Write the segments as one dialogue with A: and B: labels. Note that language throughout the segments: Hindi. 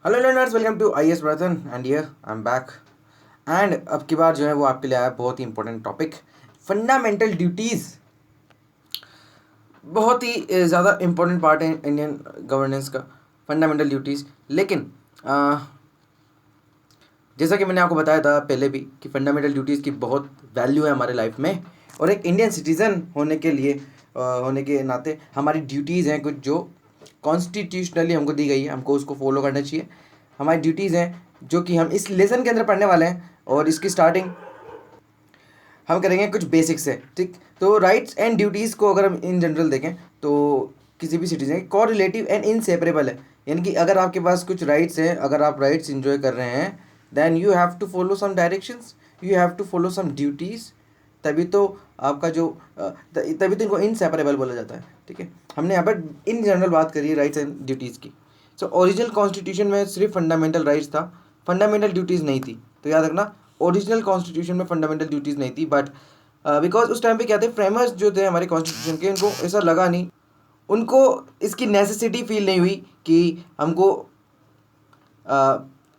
A: Hello learners, welcome to I S ब्रदन and here I am back. And अब की बार जो है वो आपके लिए आया बहुत ही इंपॉर्टेंट टॉपिक, फंडामेंटल ड्यूटीज़। बहुत ही ज़्यादा इंपॉर्टेंट पार्ट है इंडियन गवर्नेंस का, फंडामेंटल ड्यूटीज़। लेकिन जैसा कि मैंने आपको बताया था पहले भी कि फंडामेंटल ड्यूटीज़ की बहुत वैल्यू है हमारे लाइफ में, और एक इंडियन सिटीज़न होने के लिए होने के नाते हमारी ड्यूटीज़ हैं कुछ जो कॉन्स्टिट्यूशनली हमको दी गई है, हमको उसको फॉलो करना चाहिए। हमारी ड्यूटीज़ हैं जो कि हम इस लेसन के अंदर पढ़ने वाले हैं, और इसकी स्टार्टिंग हम करेंगे कुछ बेसिक्स से। ठीक, तो राइट्स एंड ड्यूटीज़ को अगर हम इन जनरल देखें तो किसी भी सिटीजन की कोरिलेटिव एंड इनसेपरेबल है। यानी कि अगर आपके पास कुछ राइट्स हैं, अगर आप राइट्स इंजॉय कर रहे हैं, then you have to follow some directions, you have to follow some duties. तभी तो आपका जो तभी तो इनको इनसेपरेबल बोला जाता है। ठीक है, हमने यहाँ पर इन जनरल बात करी है राइट्स एंड ड्यूटीज़ की। सो ओरिजिनल कॉन्स्टिट्यूशन में सिर्फ फंडामेंटल राइट्स था, फंडामेंटल ड्यूटीज़ नहीं थी। तो याद रखना, ओरिजिनल कॉन्स्टिट्यूशन में फंडामेंटल ड्यूटीज़ नहीं थी, बट बिकॉज उस टाइम पे क्या थे, फ्रेमर्स जो थे हमारे कॉन्स्टिट्यूशन के, उनको ऐसा लगा नहीं, उनको इसकी नेसेसिटी फील नहीं हुई कि हमको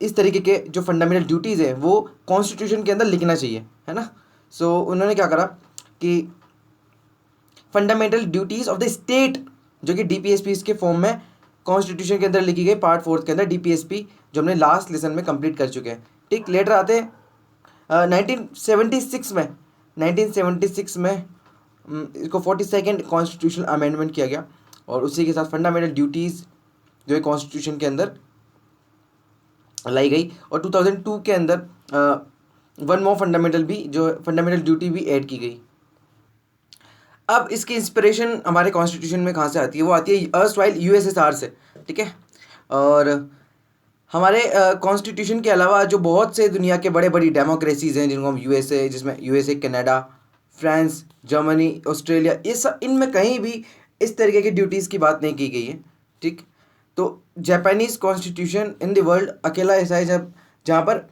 A: इस तरीके के जो फंडामेंटल ड्यूटीज़ है वो कॉन्स्टिट्यूशन के अंदर लिखना चाहिए, है ना। सो उन्होंने क्या करा कि fundamental duties of the state, जो कि डीपीएसपी के फॉर्म में कॉन्स्टिट्यूशन के अंदर लिखी गई, पार्ट 4 के अंदर डीपीएसपी, जो हमने लास्ट लेसन में कंप्लीट कर चुके हैं। ठीक, लेटर आते हैं 1976 में। 1976 में इसको 42nd कॉन्स्टिट्यूशनल अमेंडमेंट किया गया, और उसी के साथ फंडामेंटल ड्यूटीज़ जो है कॉन्स्टिट्यूशन के अंदर लाई गई, और 2002 के अंदर वन मोर फंडामेंटल भी, जो फंडामेंटल ड्यूटी भी ऐड की गई। अब इसकी इंस्पिरेशन हमारे कॉन्स्टिट्यूशन में कहाँ से आती है? वो आती है अर्स्टवाइल यूएसएसआर से। ठीक है, और हमारे कॉन्स्टिट्यूशन के अलावा जो बहुत से दुनिया के बड़े बड़ी डेमोक्रेसीज हैं, जिनको हम यूएसए, जिसमें USA, Canada, France, Germany, Australia, ये सब, इनमें कहीं भी इस तरीके की ड्यूटीज़ की बात नहीं की गई है। ठीक, तो Japanese constitution in the world अकेला ऐसा है जब जहाँ पर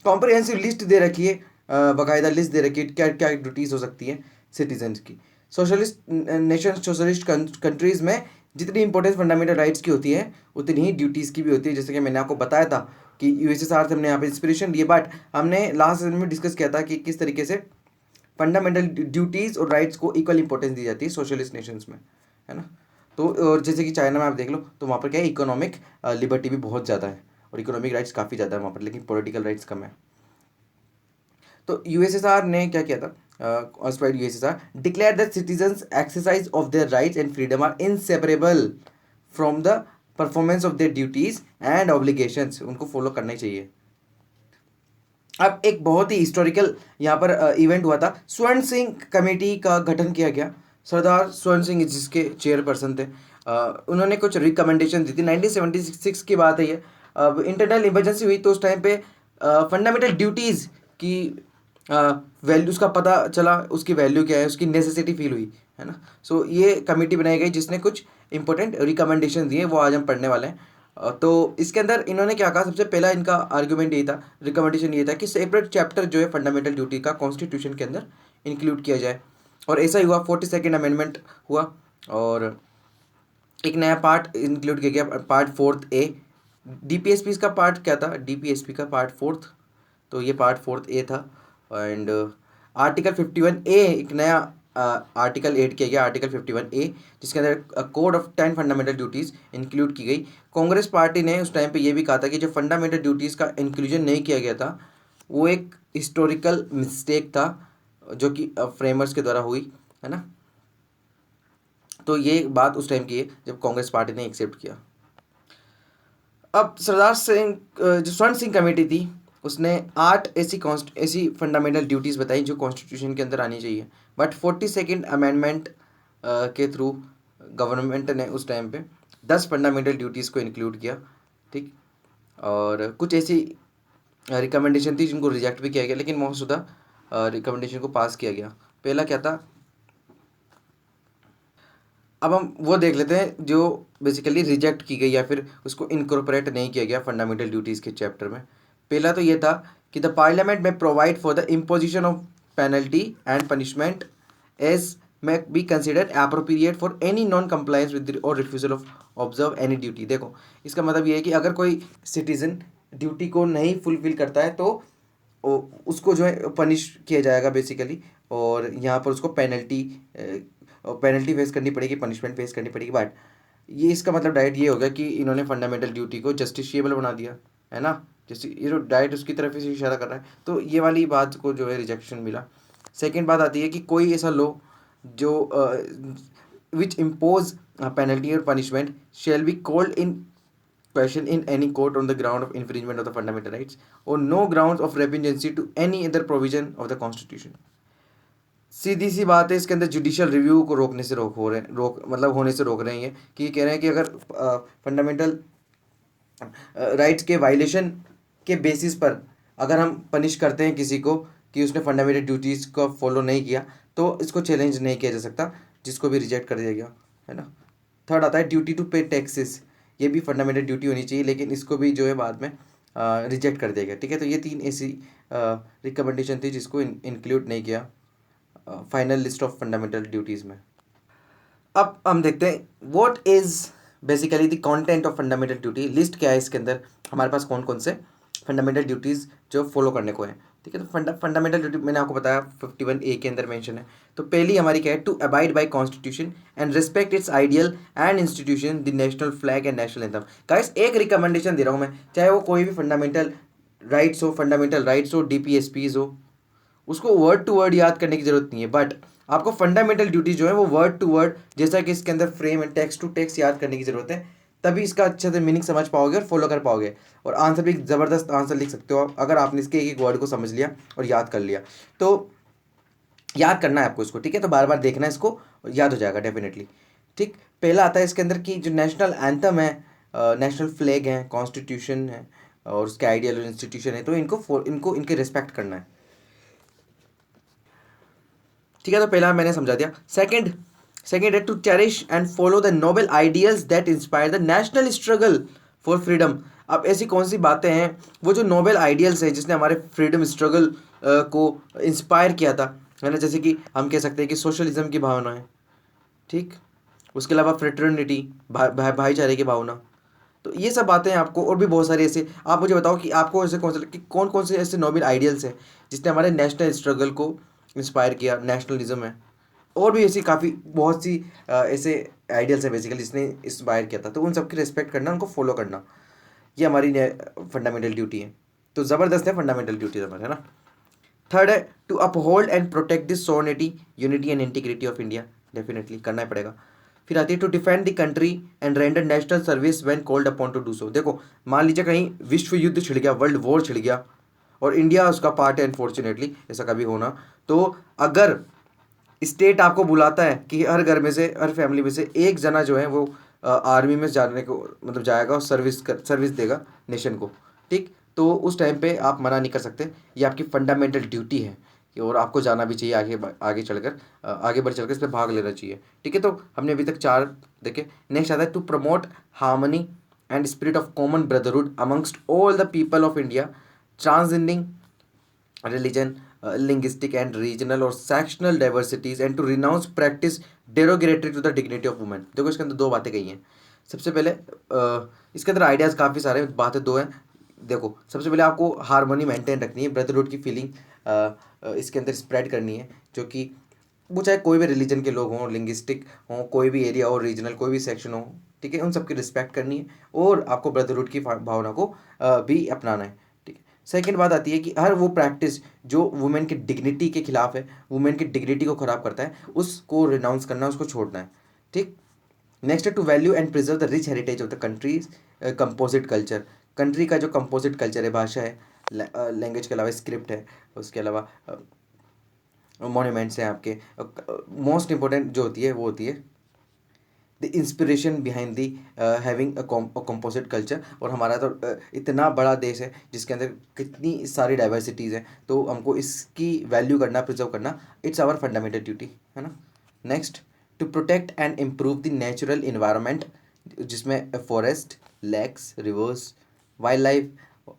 A: कॉम्प्रिहेंसिव लिस्ट दे रखी है, बाकायदा लिस्ट दे रखी है क्या क्या ड्यूटीज़ हो सकती हैं सिटीजन्स की। सोशलिस्ट नेशन, सोशलिस्ट कंट्रीज़ में जितनी इंपॉर्टेंस फंडामेंटल राइट्स की होती है, उतनी ही ड्यूटीज़ की भी होती है। जैसे कि मैंने आपको बताया था कि यूएसएसआर से हमने यहाँ पे इंस्पिरेशन लिए, बट हमने लास्ट सेशन में डिस्कस किया था कि किस तरीके से फंडामेंटल ड्यूटीज़ और राइट्स को इक्वल इंपॉर्टेंस दी जाती है सोशलिस्ट नेशंस में, है ना। तो और जैसे कि चाइना में आप देख लो, तो वहाँ पर क्या है, इकोनॉमिक लिबर्टी भी बहुत ज़्यादा है, और इकोनॉमिक राइट्स काफ़ी ज़्यादा है वहाँ पर, लेकिन पॉलिटिकल राइट्स कम है। तो यूएसएसआर ने क्या किया था, ऑस्ट्रेट USSR declare that citizens exercise of their rights and freedom are inseparable from the performance of their duties and obligations. उनको फॉलो करना ही चाहिए। अब एक बहुत ही हिस्टोरिकल यहाँ पर इवेंट हुआ था, स्वर्ण सिंह कमेटी का गठन किया गया। सरदार स्वर्ण सिंह जिसके चेयरपर्सन थे, उन्होंने कुछ रिकमेंडेशन दी थी। 1976 की बात है ये। अब इंटरनल इमरजेंसी हुई तो उस टाइम पे फंडामेंटल ड्यूटीज़ की वैल्यू, उसका पता चला, उसकी वैल्यू क्या है, उसकी नेसेसिटी फील हुई, है ना। सो ये कमेटी बनाई गई जिसने कुछ इंपॉर्टेंट रिकमेंडेशन दिए, वो आज हम पढ़ने वाले हैं। तो इसके अंदर इन्होंने क्या कहा, सबसे पहला इनका आर्ग्यूमेंट ये था, रिकमेंडेशन ये था कि सेपरेट चैप्टर जो है फंडामेंटल ड्यूटी का कॉन्स्टिट्यूशन के अंदर इंक्लूड किया जाए, और ऐसा ही हुआ। 42nd अमेंडमेंट हुआ, और एक नया पार्ट इंक्लूड किया गया, पार्ट 4A। डीपीएसपी का पार्ट क्या था, डीपीएसपी का पार्ट 4th, तो ये पार्ट 4A था। एंड आर्टिकल 51A, एक नया आर्टिकल ऐड किया गया, आर्टिकल 51A, जिसके अंदर code of 10 fundamental duties include की गई। कांग्रेस पार्टी ने उस टाइम पे ये भी कहा था कि जो फंडामेंटल ड्यूटीज़ का इंक्लूजन नहीं किया गया था, वो एक हिस्टोरिकल मिस्टेक था, जो कि फ्रेमर्स के द्वारा हुई, है ना। तो ये बात उस टाइम की है जब कांग्रेस पार्टी ने एक्सेप्ट किया। अब सरदार सिंह, जो स्वर्ण सिंह कमेटी थी, उसने 8 ऐसी फंडामेंटल ड्यूटीज़ बताई जो कॉन्स्टिट्यूशन के अंदर आनी चाहिए, बट 42nd अमेंडमेंट के थ्रू गवर्नमेंट ने उस टाइम पे 10 फंडामेंटल ड्यूटीज़ को इंक्लूड किया। ठीक, और कुछ ऐसी रिकमेंडेशन थी जिनको रिजेक्ट भी किया गया, लेकिन मौजूदा रिकमेंडेशन को पास किया गया। पहला क्या था, अब हम वो देख लेते हैं जो बेसिकली रिजेक्ट की गई या फिर उसको इनकॉर्पोरेट नहीं किया गया फंडामेंटल ड्यूटीज़ के चैप्टर में। पहला तो ये था कि द पार्लियामेंट में provide for the imposition of penalty and punishment as may be considered appropriate for any non-compliance with or refusal of observe any duty। देखो इसका मतलब ये है कि अगर कोई सिटीजन ड्यूटी को नहीं फुलफिल करता है तो उसको जो है पनिश किया जाएगा बेसिकली, और यहाँ पर उसको पेनल्टी फेस करनी पड़ेगी, पनिशमेंट फेस करनी पड़ेगी। बट ये इसका मतलब डायरेक्ट ये होगा कि इन्होंने फंडामेंटल ड्यूटी को जस्टिशिएबल बना दिया है ना, जैसे ये जो डायरेक्ट उसकी तरफ से इशारा कर रहा है, तो ये वाली बात को जो है रिजेक्शन मिला। सेकेंड बात आती है कि कोई ऐसा लॉ जो विच इम्पोज पेनल्टी और punishment shall be called in question in any court on the ground of infringement of the fundamental rights or no grounds of repugnancy to any other provision of the constitution। सीधी सी बात है, इसके अंदर जुडिशियल रिव्यू को रोकने से रोक मतलब होने से रोक रहे हैं कि कह रहे हैं कि अगर फंडामेंटल राइट्स के वायलेशन के बेसिस पर अगर हम पनिश करते हैं किसी को कि उसने फंडामेंटल ड्यूटीज़ को फॉलो नहीं किया तो इसको चैलेंज नहीं किया जा सकता, जिसको भी रिजेक्ट कर दिया गया है ना। थर्ड आता है ड्यूटी टू पे टैक्सेस, ये भी फंडामेंटल ड्यूटी होनी चाहिए, लेकिन इसको भी जो है बाद में रिजेक्ट कर दिया गया। ठीक है, तो ये 3 ऐसी रिकमेंडेशन थी जिसको इंक्लूड नहीं किया final list of fundamental duties में। अब हम देखते हैं what is basically the content of fundamental duty. List क्या है इसके अंदर, हमारे पास कौन कौन से फंडामेंटल ड्यूटीज़ जो फॉलो करने को है। ठीक है, तो फंडामेंटल ड्यूटी मैंने आपको बताया 51A के अंदर मेंशन है। तो पहली हमारी क्या है, to abide by constitution and respect its ideal and institution the national flag and national anthem. Guys एक रिकमेंडेशन दे रहा हूँ मैं, चाहे वो कोई भी फंडामेंटल राइट्स हो DPSPs हो, उसको वर्ड टू वर्ड याद करने की जरूरत नहीं है, बट आपको फंडामेंटल ड्यूटी जो है वो वर्ड टू वर्ड जैसा कि इसके अंदर फ्रेम है टेक्स्ट टू टेक्स्ट याद करने की जरूरत है, तभी इसका अच्छे से मीनिंग समझ पाओगे और फॉलो कर पाओगे, और आंसर भी ज़बरदस्त आंसर लिख सकते हो आप अगर आपने इसके एक एक वर्ड को समझ लिया और याद कर लिया। तो याद करना है आपको इसको, ठीक है, तो बार बार देखना है इसको, याद हो जाएगा डेफिनेटली। ठीक, पहला आता है इसके अंदर कि जो नेशनल एंथम है, नेशनल फ्लैग है, कॉन्स्टिट्यूशन है और उसके आइडियल इंस्टीट्यूशन है, तो इनको इनके रिस्पेक्ट करना है। ठीक है, तो पहला मैंने समझा दिया। सेकंड है to cherish and follow the noble ideals that inspire the national struggle for freedom. अब ऐसी कौन सी बातें हैं वो जो नोबल आइडियल्स हैं जिसने हमारे फ्रीडम स्ट्रगल को इंस्पायर किया था, है ना, जैसे कि हम कह सकते हैं कि सोशलिज्म की भावना है। ठीक, उसके अलावा फ्रेटर्निटी, भाईचारे की भावना, तो ये सब बातें हैं आपको, और भी बहुत सारे ऐसे। आप मुझे बताओ कि आपको ऐसे कौन कौन से ऐसे नोबल आइडियल्स हैं जिसने हमारे नेशनल स्ट्रगल को इंस्पायर किया। नेशनलिज्म है, और भी ऐसी काफ़ी बहुत सी ऐसे आइडियल्स है बेसिकली जिसने इंस्पायर किया था, तो उन सबकी रिस्पेक्ट करना, उनको फॉलो करना, ये हमारी फंडामेंटल ड्यूटी है। तो ज़बरदस्त है फंडामेंटल ड्यूटी हमारे, है ना। थर्ड है to uphold and protect this sovereignty unity and integrity of India, definitely करना ही पड़ेगा। फिर आती है to defend the country and render national service when called upon to do so. देखो मान लीजिए कहीं विश्व युद्ध छिड़ गया, वर्ल्ड वॉर छिड़ गया और इंडिया उसका पार्ट है, अनफॉर्चुनेटली ऐसा कभी होना, तो अगर स्टेट आपको बुलाता है कि हर घर में से, हर फैमिली में से एक जना जो है वो आर्मी में जाने को मतलब जाएगा और सर्विस देगा नेशन को, ठीक, तो उस टाइम पे आप मना नहीं कर सकते, ये आपकी फंडामेंटल ड्यूटी है और आपको जाना भी चाहिए, आगे बढ़ चलकर इस पर भाग लेना चाहिए। ठीक है, तो हमने अभी तक 4 देखे। नेक्स्ट आता है to promote harmony and spirit of common brotherhood amongst all the people of India, transcending religion, linguistic and regional or sectional diversities and to renounce practice derogatory to the dignity of women। देखो इसके अंदर 2 बातें कही हैं। सबसे पहले इसके अंदर आइडियाज़ काफ़ी सारे, बातें 2 हैं। देखो सबसे पहले आपको हारमोनी मेंटेन रखनी है, ब्रदरहुड की फीलिंग इसके अंदर स्प्रेड करनी है, जो कि वो चाहे कोई भी रिलीजन के लोग हों, लिंग्विस्टिक हों, कोई भी एरिया हो, रीजनल कोई भी सेक्शन हो, ठीक है, उन सबकी रिस्पेक्ट करनी है और आपको ब्रदरहुड की भावना को भी अपनाना है। सेकेंड बात आती है कि हर वो प्रैक्टिस जो वुमेन की डिग्निटी के खिलाफ है, वुमेन की डिग्निटी को ख़राब करता है, उसको रिनाउंस करना है, उसको छोड़ना है। ठीक, नेक्स्ट है to value and preserve the rich heritage of the country's composite culture. Country का जो कंपोजिट कल्चर है, भाषा है, लैंग्वेज के अलावा स्क्रिप्ट है, उसके अलावा मोन्यूमेंट्स हैं आपके, मोस्ट इंपॉर्टेंट जो होती है वो होती है the inspiration behind the having a composite culture. और हमारा तो इतना बड़ा देश है जिसके अंदर कितनी सारी डाइवर्सिटीज़ हैं, तो हमको इसकी वैल्यू करना, प्रिजर्व करना, इट्स आवर फंडामेंटल ड्यूटी, है ना। Next to protect and improve the natural environment, जिसमें forest, lakes, rivers, wild life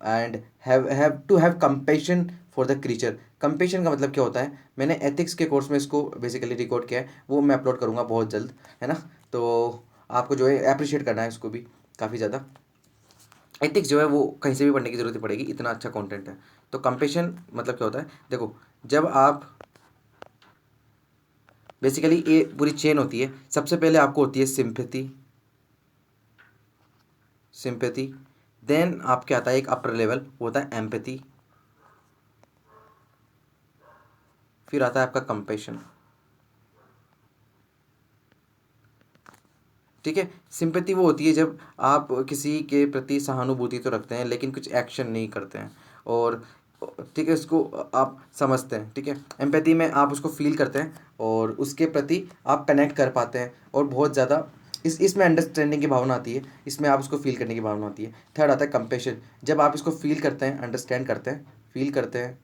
A: and have to have compassion for the creature. Compassion का मतलब क्या होता है, मैंने एथिक्स के कोर्स में इसको बेसिकली रिकॉर्ड किया है, वो मैं अपलोड करूँगा बहुत जल्द, है ना। तो आपको जो है अप्रिशिएट करना है उसको भी काफ़ी ज़्यादा। एथिक्स जो है वो कहीं से भी पढ़ने की ज़रूरत नहीं पड़ेगी, इतना अच्छा कंटेंट है। तो कंपेशन मतलब क्या होता है, देखो जब आप बेसिकली ये पूरी चेन होती है, सबसे पहले आपको होती है सिंपैथी, सिंपैथी देन आपके आता है एक अपर लेवल, वो होता है एम्पैथी, फिर आता है आपका कंपेशन। ठीक है, सिंपैथी वो होती है जब आप किसी के प्रति सहानुभूति तो रखते हैं लेकिन कुछ एक्शन नहीं करते हैं, और ठीक है उसको आप समझते हैं। ठीक है, एम्पैथी में आप उसको फील करते हैं और उसके प्रति आप कनेक्ट कर पाते हैं, और बहुत ज़्यादा इसमें अंडरस्टैंडिंग की भावना आती है, इसमें आप उसको फील करने की भावना आती है। थर्ड आता है कंपेशन, जब आप इसको फील करते हैं, अंडरस्टैंड करते हैं, फील करते हैं,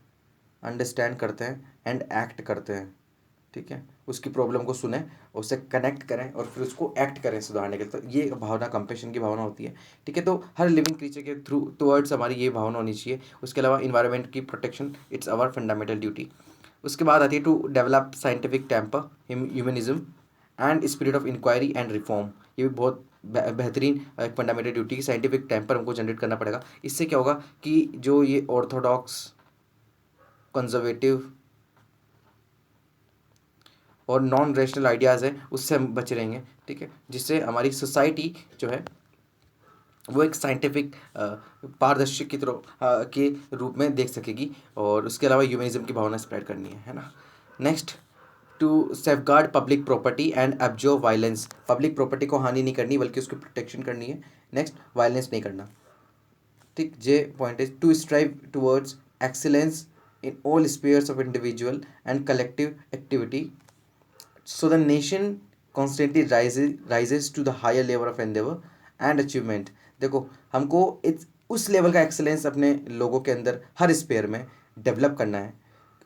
A: अंडरस्टैंड करते हैं एंड एक्ट करते हैं। ठीक है, उसकी प्रॉब्लम को सुने, उससे कनेक्ट करें और फिर उसको एक्ट करें सुधारने के लिए, तो ये भावना कंपेशन की भावना होती है। ठीक है, तो हर लिविंग क्रीचर के थ्रू टुवर्ड्स हमारी ये भावना होनी चाहिए। उसके अलावा इन्वायरमेंट की protection, it's our fundamental duty. उसके बाद आती है to develop scientific temper, humanism and spirit of inquiry and reform. ये भी बहुत बेहतरीन एक फंडामेंटल ड्यूटी, साइंटिफिक टेम्पर हमको जनरेट करना पड़ेगा। इससे क्या होगा कि जो ये ऑर्थोडॉक्स, कंजर्वेटिव और नॉन रेशनल आइडियाज़ है उससे हम बचे रहेंगे। ठीक है, जिससे हमारी सोसाइटी जो है वो एक साइंटिफिक पारदर्शी की तरह के रूप में देख सकेगी, और उसके अलावा ह्यूमनिज्म की भावना स्प्रेड करनी है ना। Next, to safeguard public property and abjure violence, public property को हानि नहीं करनी बल्कि उसकी प्रोटेक्शन करनी है। नेक्स्ट, वायलेंस नहीं करना। ठीक, J point is to strive towards excellence in all spheres of individual and collective activity, so the nation constantly rises to the higher level of endeavor and achievement। देखो हमको उस लेवल का एक्सेलेंस अपने लोगों के अंदर हर स्पेयर में डेवलप करना है,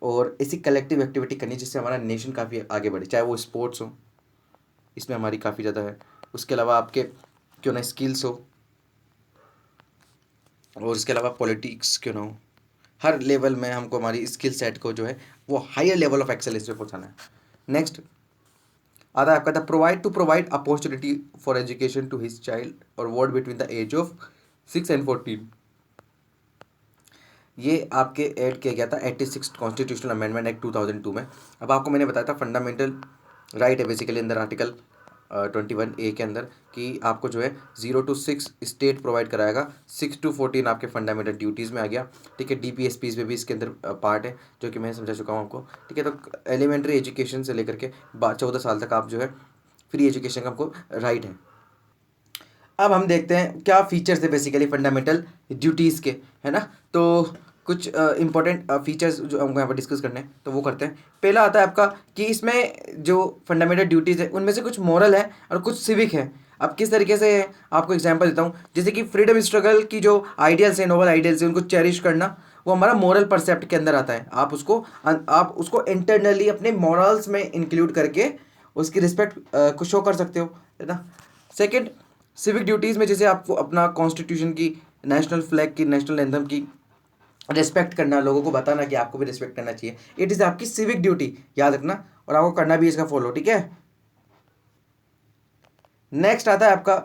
A: और ऐसी कलेक्टिव एक्टिविटी करनी है जिससे हमारा नेशन काफ़ी आगे बढ़े, चाहे वो स्पोर्ट्स हो, इसमें हमारी काफ़ी ज़्यादा है। उसके अलावा आपके क्यों ना स्किल्स हो, और उसके अलावा पॉलिटिक्स क्यों ना हो, हर लेवल में हमको हमारी स्किल सेट को जो है वो हायर लेवल ऑफ एक्सेलेंस पे पहुंचाना है। नेक्स्ट आता है आपका the provide to provide opportunity for education to his child और ward between the age of 6 and 14। ये आपके ऐड किया गया था 86 कॉन्स्टिट्यूशनल अमेंडमेंट एक्ट 2002 में। अब आपको मैंने बताया था फंडामेंटल राइट है बेसिकली अंदर आर्टिकल 21A के अंदर, कि आपको जो है 0 to 6 स्टेट प्रोवाइड कराएगा, 6 to 14 आपके फंडामेंटल ड्यूटीज़ में आ गया। ठीक है, DPSPs में भी इसके अंदर पार्ट है जो कि मैं समझा चुका हूँ आपको। ठीक है, तो एलिमेंट्री एजुकेशन से लेकर के 14 साल तक आप जो है फ्री एजुकेशन का आपको राइट है। अब हम देखते हैं क्या फीचर्स है बेसिकली फंडामेंटल ड्यूटीज़ के, है ना। तो कुछ इंपॉर्टेंट फीचर्स जो हमको यहाँ पर डिस्कस करने हैं तो वो करते हैं। पहला आता है आपका कि इसमें जो फंडामेंटल ड्यूटीज़ है उनमें से कुछ मॉरल है और कुछ सिविक है। अब किस तरीके से है, आपको एग्जांपल देता हूँ। जैसे कि फ्रीडम स्ट्रगल की जो आइडियल्स है, नोबल आइडियल्स है, उनको चेरिश करना, वो हमारा मॉरल परसेप्ट के अंदर आता है। आप उसको इंटरनली अपने मॉरल्स में इंक्लूड करके उसकी रिस्पेक्ट को शो कर सकते हो, है ना। सेकेंड, सिविक ड्यूटीज़ में जैसे आपको अपना कॉन्स्टिट्यूशन की, नेशनल फ्लैग की, नेशनल एंथम की रिस्पेक्ट करना, लोगों को बताना कि आपको भी रिस्पेक्ट करना चाहिए, इट इज़ आपकी सिविक ड्यूटी, याद रखना, और आपको करना भी इसका फॉलो। ठीक है, नेक्स्ट आता है आपका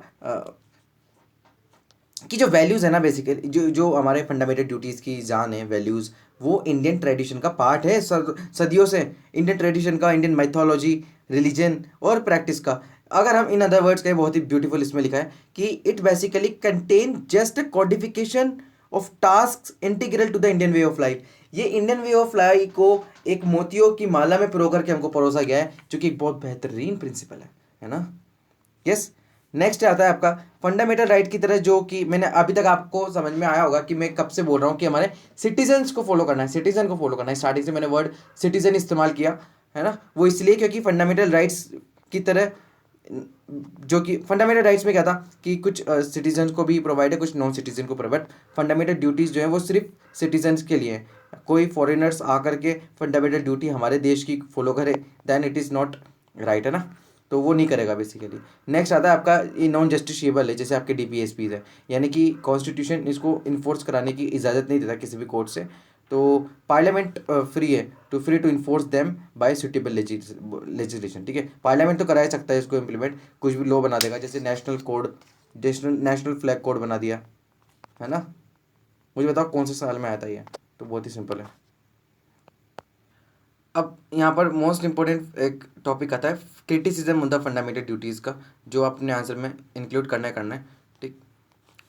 A: कि जो वैल्यूज़ है ना बेसिकली, जो जो हमारे फंडामेंटल ड्यूटीज़ की जान है, वैल्यूज़, वो इंडियन ट्रेडिशन का पार्ट है, सदियों से इंडियन ट्रेडिशन का, इंडियन माइथोलॉजी, रिलीजन और प्रैक्टिस का। अगर हम इन अदर वर्ड्स कहें, बहुत ही ब्यूटीफुल इसमें लिखा है कि it basically contain just codification of task integral to the Indian way of life. ये इंडियन वे ऑफ लाइफ को एक मोतियों की माला में पिरो करके हमको परोसा गया है, जो कि एक बहुत बेहतरीन प्रिंसिपल है ना। यस, नेक्स्ट आता है आपका फंडामेंटल राइट की तरह, जो कि मैंने अभी तक आपको समझ में आया होगा कि मैं कब से बोल रहा हूँ कि हमारे सिटीजन्स को फॉलो करना है, सिटीजन को फॉलो करना है। स्टार्टिंग से मैंने वर्ड सिटीजन इस्तेमाल किया, है ना। वो इसलिए क्योंकि फंडामेंटल राइट्स की तरह, जो कि फंडामेंटल राइट्स में क्या था कि कुछ सिटीजन को भी प्रोवाइड है, कुछ नॉन सिटीजन को प्रोवाइड। फंडामेंटल ड्यूटीज़ जो है वो सिर्फ सिटीजन्स के लिए है। कोई फॉरेनर्स आकर के फंडामेंटल ड्यूटी हमारे देश की फॉलो करे, then it is not right, है ना। तो वो नहीं करेगा बेसिकली। नेक्स्ट आता है आपका ये नॉन जस्टिशिएबल है, जैसे आपके DPSPs है, यानी कि कॉन्स्टिट्यूशन इसको इन्फोर्स कराने की इजाज़त नहीं देता किसी भी कोर्ट से। तो पार्लियामेंट फ्री है to enforce them by suitable legislation, ठीक है। पार्लियामेंट तो करा ही सकता है इसको इम्प्लीमेंट, कुछ भी लॉ बना देगा, जैसे national code, national flag code बना दिया, है ना। मुझे बताओ कौन से साल में आया था ये, तो बहुत ही सिंपल है। अब यहाँ पर मोस्ट इंपॉर्टेंट एक टॉपिक आता है criticism on the fundamental duties का, जो अपने आंसर में इंक्लूड करना है, ठीक।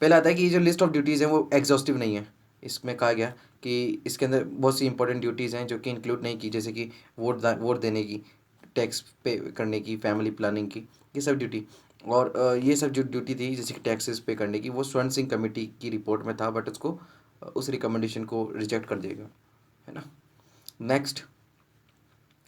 A: पहला आता है कि ये जो लिस्ट ऑफ ड्यूटीज़ हैं वो एग्जॉस्टिव नहीं है। इसमें कहा गया कि इसके अंदर बहुत सी इंपॉर्टेंट ड्यूटीज़ हैं जो कि इंक्लूड नहीं की, जैसे कि वोट देने की, टैक्स पे करने की, फैमिली प्लानिंग की, ये सब ड्यूटी। और ये सब जो ड्यूटी थी जैसे कि टैक्सेस पे करने की, वो स्वर्ण सिंह कमेटी की रिपोर्ट में था, बट उसको उस रिकमेंडेशन को रिजेक्ट कर देगा, है ना। नेक्स्ट,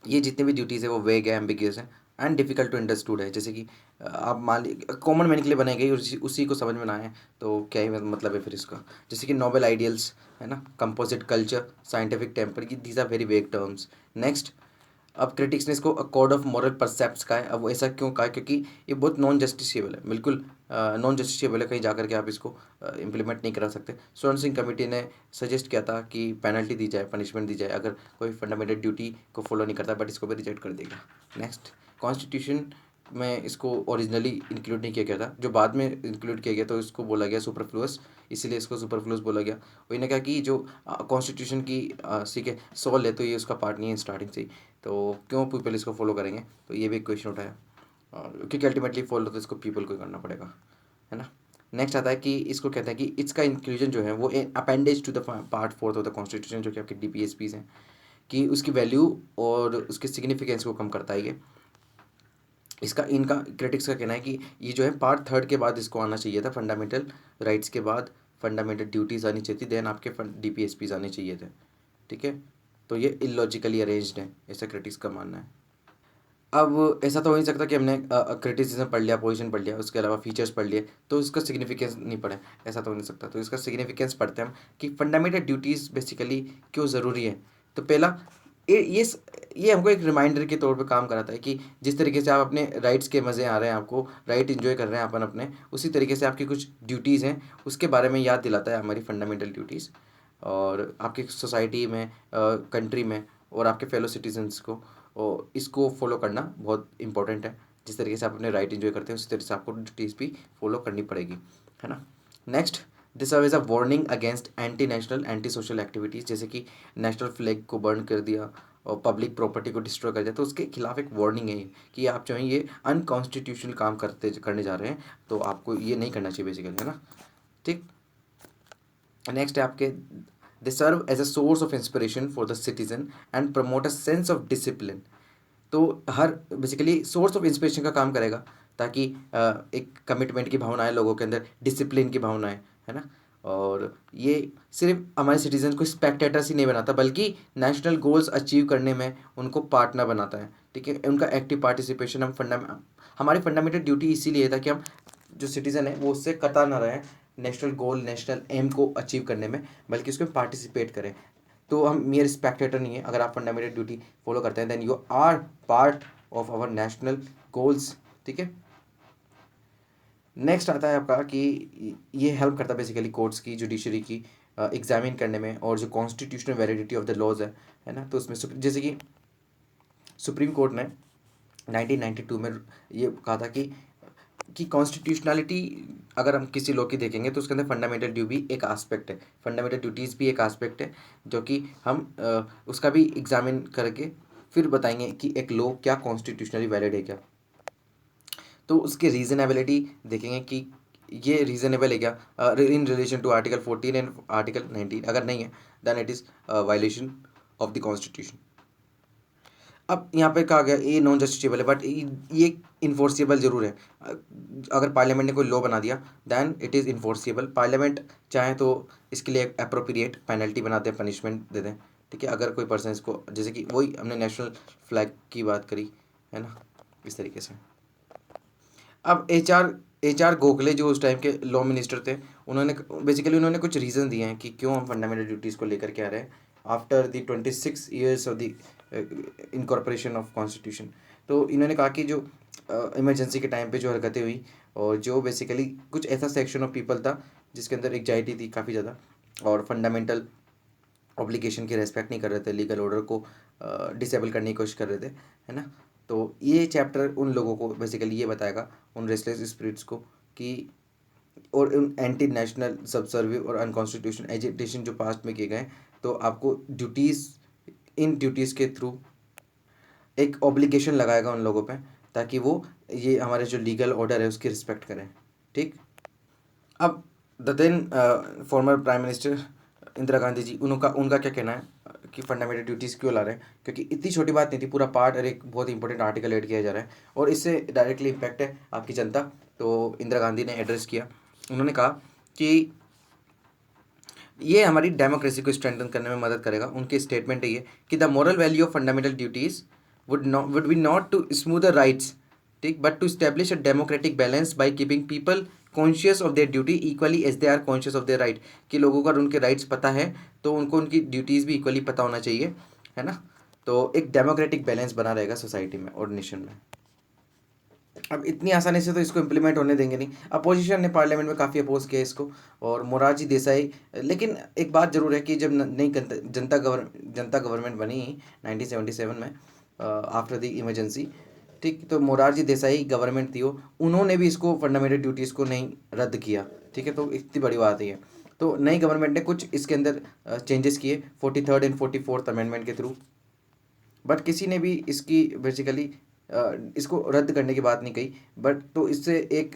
A: ये जितने भी ड्यूटीज़ है वो वेग है, एम्बिगियस है एंड डिफिकल्ट टू अंडरस्टूड है। जैसे कि आप मान ली कॉमन मैन के लिए बनाई गई और उसी को समझ में ना आए तो क्या ही मतलब है फिर इसका। जैसे कि नोबल आइडियल्स, है ना, कंपोजिट कल्चर, साइंटिफिक टेम्पर, की these are very vague terms. Next, अब क्रिटिक्स ने इसको कोड ऑफ मॉरल परसेप्ट्स का है। अब वो ऐसा क्यों कहा, क्योंकि ये बहुत नॉन जस्टिसेबल है, बिल्कुल नॉन जस्टिसेबल है, कहीं जा करके आप इसको इम्प्लीमेंट नहीं करा सकते। स्वर्ण सिंह कमेटी ने सजेस्ट किया था कि पेनल्टी दी जाए, पनिशमेंट दी जाए अगर कोई फंडामेंटल ड्यूटी को फॉलो नहीं करता, बट इसको भी रिजेक्ट कर देगा। नेक्स्ट, कॉन्स्टिट्यूशन में इसको ओरिजिनली इंक्लूड नहीं किया गया था, जो बाद में इंक्लूड किया गया तो इसको बोला गया सुपरफ्लुअस, इसीलिए इसको सुपरफ्लुअस बोला गया। वही ने कहा कि जो कॉन्स्टिट्यूशन की ठीक है सोल है, तो ये उसका पार्ट नहीं है स्टार्टिंग से ही, तो क्यों पीपल इसको फॉलो करेंगे, तो ये भी एक क्वेश्चन उठाया। और क्योंकि अल्टीमेटली फॉलो तो इसको पीपल को ही करना पड़ेगा, है ना। नेक्स्ट आता है कि इसको कहते हैं कि इसका इंक्लूजन जो है वो appendage to the part fourth of the constitution, जो कि आपके DPSPs हैं, कि उसकी वैल्यू और उसके सिग्निफिकेंस को कम करता है ये। इसका इनका क्रिटिक्स का कहना है कि ये जो है पार्ट थर्ड के बाद इसको आना चाहिए था, फंडामेंटल राइट्स के बाद फंडामेंटल ड्यूटीज़ आनी चाहिए थी, देन आपके DPSPs आने चाहिए थे, ठीक है। तो ये इलॉजिकली अरेंज्ड है, ऐसा क्रिटिक्स का मानना है। अब ऐसा तो हो नहीं सकता कि हमने क्रिटिसिज्म पढ़ लिया, पोजीशन पढ़ लिया, उसके अलावा फीचर्स पढ़ लिए तो इसका सिग्निफिकेंस नहीं पढ़े, ऐसा तो हो नहीं सकता। तो इसका सिग्निफिकेंस पढ़ते हैं हम कि फंडामेंटल ड्यूटीज़ बेसिकली क्यों ज़रूरी है। तो पहला, ये हमको एक रिमाइंडर के तौर पे काम कराता है कि जिस तरीके से आप अपने राइट्स के मज़े आ रहे हैं, आपको राइट इन्जॉय कर रहे हैं अपन अपने, उसी तरीके से आपकी कुछ ड्यूटीज़ हैं उसके बारे में याद दिलाता है, हमारी फंडामेंटल ड्यूटीज़। और आपकी सोसाइटी में, कंट्री में, और आपके फेलो सिटीजन्स को, और इसको फॉलो करना बहुत इंपॉर्टेंट है। जिस तरीके से आप अपने राइट इन्जॉय करते हैं उसी तरीके से आपको ड्यूटीज़ भी फॉलो करनी पड़ेगी, है ना। Next, this serve as a warning against anti national, anti social activities, जैसे कि नेशनल फ्लैग को बर्न कर दिया और पब्लिक प्रॉपर्टी को डिस्ट्रॉय कर दिया, तो उसके खिलाफ एक वार्निंग है ये कि आप जो है ये अनकॉन्स्टिट्यूशनल काम करने जा रहे हैं, तो आपको ये नहीं करना चाहिए बेसिकली, है ना, ठीक। नेक्स्ट है आपके, they serve as a source of inspiration for the citizen and promote a sense of discipline. तो हर बेसिकली सोर्स ऑफ इंस्पिरेशन का काम करेगा, ताकि एक कमिटमेंट की भावना है लोगों के अंदर, डिसिप्लिन की भावना है ना। और ये सिर्फ हमारे सिटीजन को स्पेक्टेटर्स ही नहीं बनाता, बल्कि नेशनल गोल्स अचीव करने में उनको पार्टनर बनाता है, ठीक है। उनका एक्टिव पार्टिसिपेशन हमारी फंडामेंटल ड्यूटी इसीलिए है ताकि हम जो सिटीज़न है वो उससे कतर ना रहें नेशनल गोल, नेशनल एम को अचीव करने में, बल्कि उसमें पार्टिसिपेट करें। तो हम मेयर स्पेक्टेटर नहीं है, अगर आप फंडामेंटल ड्यूटी फॉलो करते हैं then you are part of our national goals, ठीक है। नेक्स्ट आता है आपका कि ये हेल्प करता है बेसिकली कोर्ट्स की, जुडिशरी की एग्जामिन करने में, और जो constitutional validity of the laws है ना। तो उसमें जैसे कि सुप्रीम कोर्ट ने 1992 में ये कहा था कि कॉन्स्टिट्यूशनलिटी अगर हम किसी लॉ की देखेंगे तो उसके अंदर फंडामेंटल ड्यू भी एक आस्पेक्ट है, फंडामेंटल ड्यूटीज़ भी एक आस्पेक्ट है, जो कि हम उसका भी एग्जामिन करके फिर बताएंगे कि एक लॉ क्या कॉन्स्टिट्यूशनली वैलिड है क्या। तो उसकी रीजनेबिलिटी देखेंगे कि ये रीजनेबल है क्या in relation to article 14 and article 19, अगर नहीं है then it is violation of the constitution. अब यहाँ पे कहा गया ये नॉन जस्टिसेबल है, बट ये इन्फोर्सिबल ज़रूर है। अगर पार्लियामेंट ने कोई लॉ बना दिया then it is enforceable. Parliament चाहे तो इसके लिए अप्रोप्रिएट पेनल्टी बना दें, पनिशमेंट दे दें, ठीक है। अगर कोई पर्सन इसको, जैसे कि वही हमने नेशनल फ्लैग की बात करी, है ना, इस तरीके से। अब एच आर गोखले जो उस टाइम के लॉ मिनिस्टर थे, उन्होंने कुछ रीज़न दिए हैं कि क्यों हम फंडामेंटल ड्यूटीज़ को लेकर के आ रहे हैं after the 26 years of the incorporation of constitution. तो इन्होंने कहा कि जो इमरजेंसी के टाइम पे जो हरकतें हुई, और जो बेसिकली कुछ ऐसा सेक्शन ऑफ पीपल था जिसके अंदर एग्जाइटी थी काफ़ी ज़्यादा, और फंडामेंटल ऑब्लिगेशन की रेस्पेक्ट नहीं कर रहे थे, लीगल ऑर्डर को डिसेबल करने की कोशिश कर रहे थे, है ना। तो ये चैप्टर उन लोगों को बेसिकली ये बताएगा, उन रेस्टलेस स्पिरिट्स को, कि और उन एंटी नेशनल सबसर्विव और अनकॉन्स्टिट्यूशन एजिटेशन जो पास्ट में किए गए, तो आपको ड्यूटीज़, इन ड्यूटीज़ के थ्रू एक ऑब्लिगेशन लगाएगा उन लोगों पे, ताकि वो ये हमारे जो लीगल ऑर्डर है उसकी रिस्पेक्ट करें, ठीक। अब the then former prime minister Indira Gandhi ji, उनका उनका क्या कहना है कि फंडामेंटल ड्यूटीज़ क्यों ला रहे हैं, क्योंकि इतनी छोटी बात नहीं थी, पूरा पार्ट और एक बहुत इंपॉर्टेंट आर्टिकल ऐड किया जा रहा है और इससे डायरेक्टली इम्पैक्ट है आपकी जनता। तो इंदिरा गांधी ने एड्रेस किया, उन्होंने कहा कि ये हमारी डेमोक्रेसी को स्ट्रेंथन करने में मदद करेगा। उनकी स्टेटमेंट है ये कि the moral value of fundamental duties would be not to smooth the rights, ठीक, but to establish a democratic balance by keeping people conscious of their duty equally as they are conscious of their right. कि लोगों को अगर उनके राइट्स पता है तो उनको उनकी ड्यूटीज़ भी इक्वली पता होना चाहिए, है ना। तो एक डेमोक्रेटिक बैलेंस बना रहेगा सोसाइटी में और नेशन में। अब इतनी आसानी से तो इसको इम्प्लीमेंट होने देंगे नहीं, अपोजिशन ने पार्लियामेंट में काफ़ी अपोज किया इसको, और मोरारजी देसाई। लेकिन एक बात ज़रूर है कि जब नई जनता गवर्नमेंट बनी 1977 में आफ्टर द इमरजेंसी, ठीक, तो मोरारजी देसाई गवर्नमेंट थी वो, उन्होंने भी इसको फंडामेंटल ड्यूटीज़ को नहीं रद्द किया, ठीक है। तो इतनी बड़ी बात है ये। तो नई गवर्नमेंट ने कुछ इसके अंदर चेंजेस किए 43rd एंड 44th अमेंडमेंट के थ्रू, बट किसी ने भी इसकी बेसिकली इसको रद्द करने की बात नहीं कही। बट तो इससे एक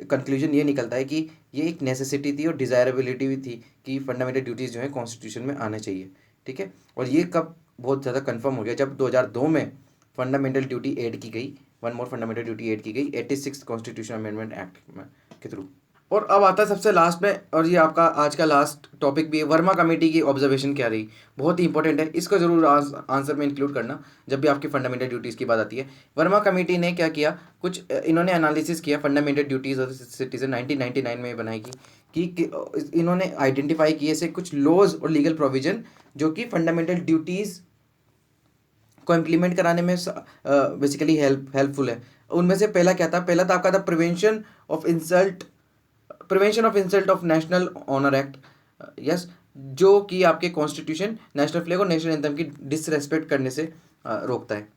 A: कंक्लूजन ये निकलता है कि ये एक नेसेसिटी थी और डिज़ायरेबिलिटी भी थी कि फंडामेंटल ड्यूटीज़ जो है कॉन्स्टिट्यूशन में आने चाहिए, ठीक है। और ये कब बहुत ज़्यादा कंफर्म हो गया, जब 2002 में फंडामेंटल ड्यूटी ऐड की गई, one more fundamental duty add की गई 86 कॉन्स्टिट्यूशन अमेंडमेंट एक्ट में के थ्रू। और अब आता है सबसे लास्ट में, और ये आपका आज का लास्ट टॉपिक भी है, वर्मा कमेटी की ऑब्जर्वेशन क्या रही। बहुत ही इंपॉर्टेंट है, इसको जरूर आंसर में इंक्लूड करना जब भी आपकी फंडामेंटल ड्यूटीज़ की बात आती है। वर्मा कमेटी ने क्या किया, कुछ इन्होंने एनालिसिस किया फंडामेंटल ड्यूटीज़ ऑफ सिटीजन 1999 में बनाई कि इन्होंने आइडेंटिफाई किए से कुछ लॉज और लीगल प्रोविजन जो कि फंडामेंटल ड्यूटीज़ को इम्प्लीमेंट कराने में बेसिकली हेल्पफुल है। उनमें से पहला क्या था, पहला था आपका था prevention of insult of national honour act, yes, जो कि आपके कॉन्स्टिट्यूशन नेशनल फ्लैग और नेशनल एंथम की डिसरेस्पेक्ट करने से रोकता है,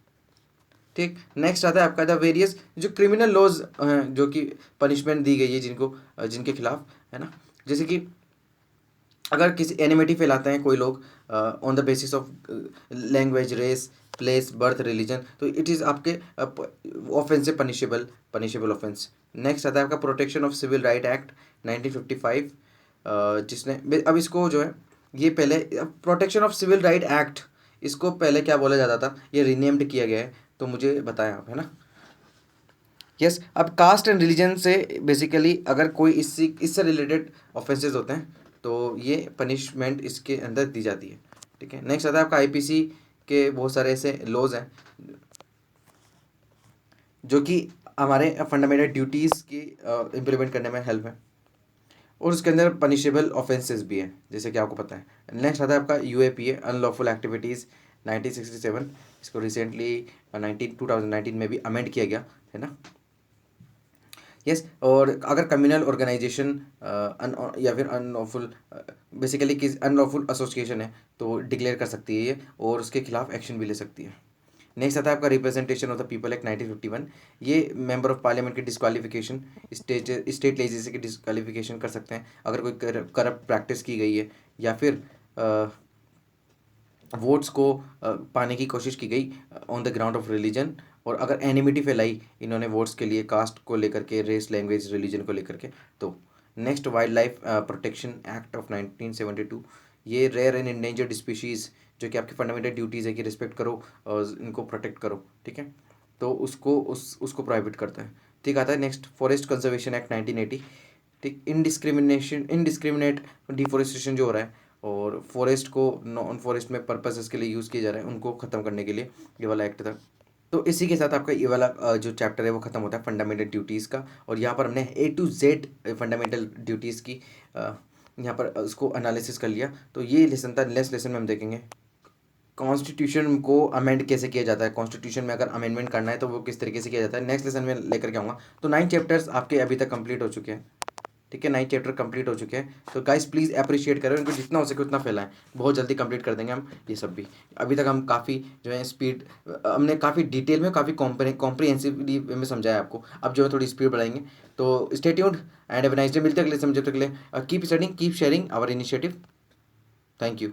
A: ठीक। नेक्स्ट आता है आपका द वेरियस जो क्रिमिनल लॉज हैं जो कि पनिशमेंट दी गई है जिनको जिनके खिलाफ, है ना। जैसे कि अगर किसी एनिमिटी फैलाते हैं कोई लोग on the basis of language, race, place, birth, religion, तो इट इज़ आपके ऑफेंस से पनिशेबल ऑफेंस। नेक्स्ट आता है आपका protection of civil right act 1955, जिसने अब इसको जो है ये पहले protection of civil right act, इसको पहले क्या बोला जाता था, ये रीनेम्ड किया गया है, तो मुझे बताएं आप, है ना। यस, अब कास्ट एंड रिलीजन से बेसिकली अगर कोई इससे रिलेटेड ऑफेंसेस होते हैं तो ये पनिशमेंट इसके अंदर दी जाती है, ठीक है। नेक्स्ट आता है आपका आईपीसी के बहुत सारे ऐसे लॉज हैं जो कि हमारे फंडामेंटल ड्यूटीज़ की इम्प्लीमेंट करने में हेल्प है, और उसके अंदर पनिशेबल ऑफेंसेस भी हैं जैसे कि आपको पता है। नेक्स्ट आता है आपका यूएपीए अनलॉफुल एक्टिविटीज़ 1967, इसको रिसेंटली 2019 में भी अमेंड किया गया, है ना। यस, और अगर कम्युनल ऑर्गेनाइजेशन या फिर अनलॉफुल बेसिकली किस अनलॉफुल एसोसिएशन है तो डिक्लेयर कर सकती है ये, और उसके खिलाफ एक्शन भी ले सकती है। नेक्स्ट आता है आपका representation of the people act 1951, ये मेंबर ऑफ पार्लियामेंट की डिस्क्वालिफिकेशन, स्टेट लेजिस्लेचर की डिस्क्वालिफिकेशन कर सकते हैं अगर कोई करप्ट प्रैक्टिस की गई है या फिर वोट्स को पाने की कोशिश की गई on the ground of religion, और अगर एनिमिटी फैलाई इन्होंने वोट्स के लिए कास्ट को लेकर के, रेस, लैंग्वेज, रिलीजन को लेकर के, तो। Next wild life protection act of 1972, ये रेयर एंड इंडेंजर्ड स्पीशीज़ जो कि आपकी फंडामेंटल ड्यूटीज़ है कि रिस्पेक्ट करो और इनको प्रोटेक्ट करो, ठीक है, तो उसको प्रोहिबिट करता है, ठीक। आता है नेक्स्ट फॉरेस्ट कंजर्वेशन एक्ट 1980, ठीक। इनडिस्क्रिमिनेट डिफोरेस्टेशन जो हो रहा है और फॉरेस्ट को नॉन फॉरेस्ट में पर्पसेस के लिए यूज़ किए जा रहे हैं उनको ख़त्म करने के लिए ये वाला एक्ट था। तो इसी के साथ आपका ये वाला जो चैप्टर है वो ख़त्म होता है फंडामेंटल ड्यूटीज़ का, और यहाँ पर हमने A to Z fundamental duties की यहाँ पर उसको एनालिसिस कर लिया। तो ये लेसन था, नेक्स्ट लेसन में हम देखेंगे कॉन्स्टिट्यूशन को अमेंड कैसे किया जाता है, कॉन्स्टिट्यूशन में अगर अमेंडमेंट करना है तो वो किस तरीके से किया जाता है, नेक्स्ट लेसन में लेकर के आऊँगा। तो 9 चैप्टर्स आपके अभी तक कंप्लीट हो चुके हैं। ठीक है, 9 चैप्टर कंप्लीट हो चुके हैं। तो गाइस प्लीज़ अप्रिशिएट करें, उनको जितना हो सके उतना फैलाएं, बहुत जल्दी कंप्लीट कर देंगे हम ये सब भी। अभी तक हम काफ़ी जो है स्पीड, हमने काफ़ी डिटेल में, काफ़ी कॉम्प्रिहेंसिवली में समझाया आपको। अब जो है थोड़ी स्पीड बढ़ाएंगे। तो stay tuned and have a nice day. मिलते हैं अगले समय, जब तक के लिए keep studying, keep sharing our initiative. Thank you.